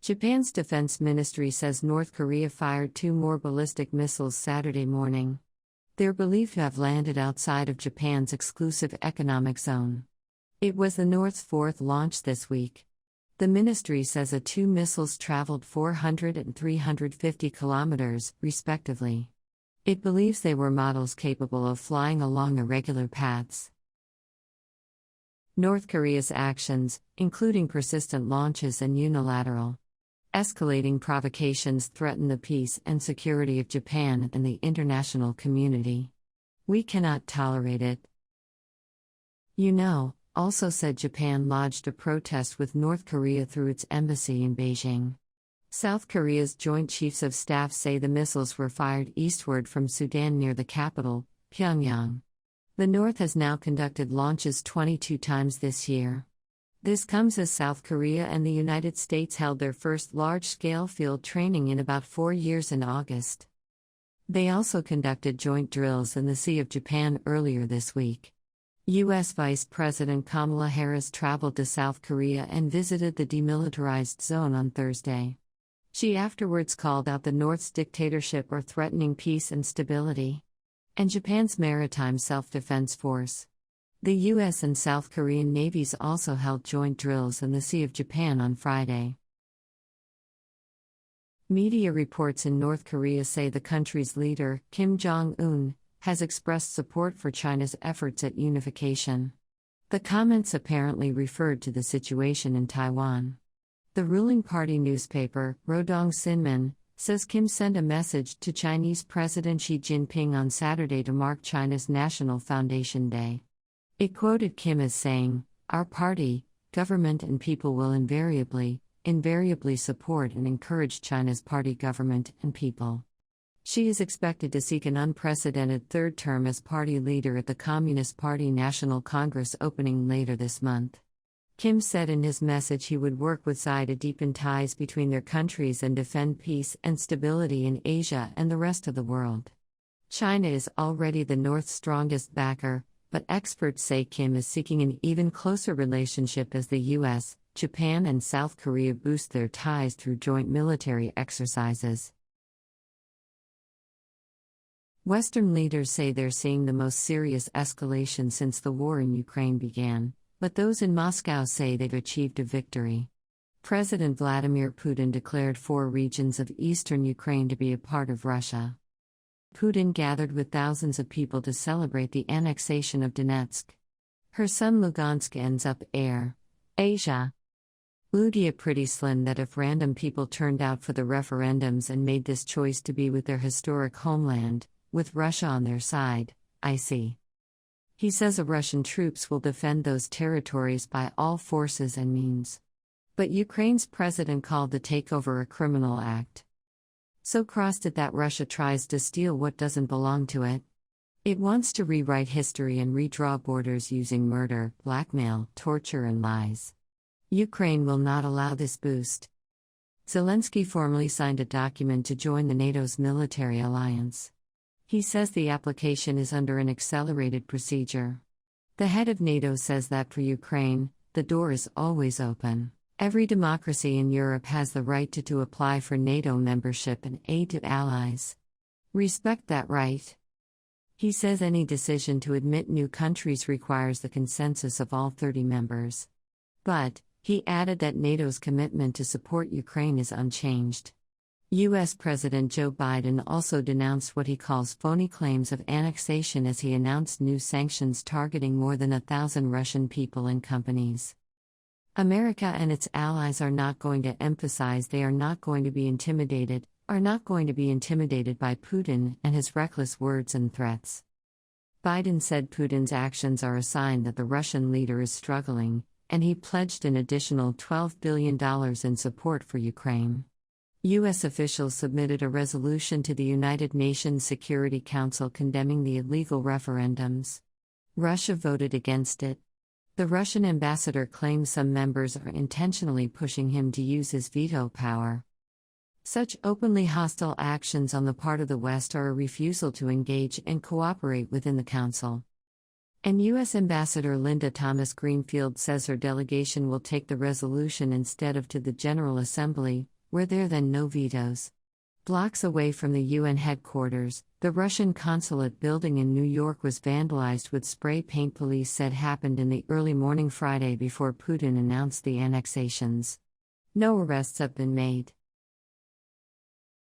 Japan's defense ministry says North Korea fired 2 more ballistic missiles Saturday morning. They're believed to have landed outside of Japan's exclusive economic zone. It was the North's 4th launch this week. The ministry says the 2 missiles traveled 400 and 350 kilometers, respectively. It believes they were models capable of flying along irregular paths. North Korea's actions, including persistent launches and unilateral, escalating provocations, threaten the peace and security of Japan and the international community. We cannot tolerate it. Also said Japan lodged a protest with North Korea through its embassy in Beijing. South Korea's Joint Chiefs of Staff say the missiles were fired eastward from Sudan near the capital, Pyongyang. The North has now conducted launches 22 times this year. This comes as South Korea and the United States held their first large-scale field training in about 4 years in August. They also conducted joint drills in the Sea of Japan earlier this week. U.S. Vice President Kamala Harris traveled to South Korea and visited the demilitarized zone on Thursday. She afterwards called out the North's dictatorship or threatening peace and stability, and Japan's maritime self-defense force. The U.S. and South Korean navies also held joint drills in the Sea of Japan on Friday. Media reports in North Korea say the country's leader, Kim Jong-un, has expressed support for China's efforts at unification. The comments apparently referred to the situation in Taiwan. The ruling party newspaper, Rodong Sinmun, says Kim sent a message to Chinese President Xi Jinping on Saturday to mark China's National Foundation Day. It quoted Kim as saying, "Our party, government and people will invariably support and encourage China's party, government and people." She is expected to seek an unprecedented third term as party leader at the Communist Party National Congress opening later this month. Kim said in his message he would work with Xi to deepen ties between their countries and defend peace and stability in Asia and the rest of the world. China is already the North's strongest backer, but experts say Kim is seeking an even closer relationship as the U.S., Japan and South Korea boost their ties through joint military exercises. Western leaders say they're seeing the most serious escalation since the war in Ukraine began, but those in Moscow say they've achieved a victory. President Vladimir Putin declared 4 regions of eastern Ukraine to be a part of Russia. Putin gathered with thousands of people to celebrate the annexation of Donetsk. Her son Lugansk ends up Asia. Ludia pretty slim that if random people turned out for the referendums and made this choice to be with their historic homeland, with Russia on their side, I see. He says the Russian troops will defend those territories by all forces and means. But Ukraine's president called the takeover a criminal act. So crossed it that Russia tries to steal what doesn't belong to it. It wants to rewrite history and redraw borders using murder, blackmail, torture and lies. Ukraine will not allow this boost. Zelensky formally signed a document to join the NATO's military alliance. He says the application is under an accelerated procedure. The head of NATO says that for Ukraine, the door is always open. Every democracy in Europe has the right to apply for NATO membership and aid to allies. Respect that right. He says any decision to admit new countries requires the consensus of all 30 members. But, he added that NATO's commitment to support Ukraine is unchanged. U.S. President Joe Biden also denounced what he calls phony claims of annexation as he announced new sanctions targeting more than 1,000 Russian people and companies. America and its allies are not going to emphasize they are not going to be intimidated by Putin and his reckless words and threats. Biden said Putin's actions are a sign that the Russian leader is struggling, and he pledged an additional $12 billion in support for Ukraine. U.S. officials submitted a resolution to the United Nations Security Council condemning the illegal referendums. Russia voted against it. The Russian ambassador claims some members are intentionally pushing him to use his veto power. Such openly hostile actions on the part of the West are a refusal to engage and cooperate within the Council. And U.S. Ambassador Linda Thomas Greenfield says her delegation will take the resolution instead of to the General Assembly, were there then no vetoes. Blocks away from the UN headquarters, the Russian consulate building in New York was vandalized with spray paint, police said happened in the early morning Friday before Putin announced the annexations. No arrests have been made.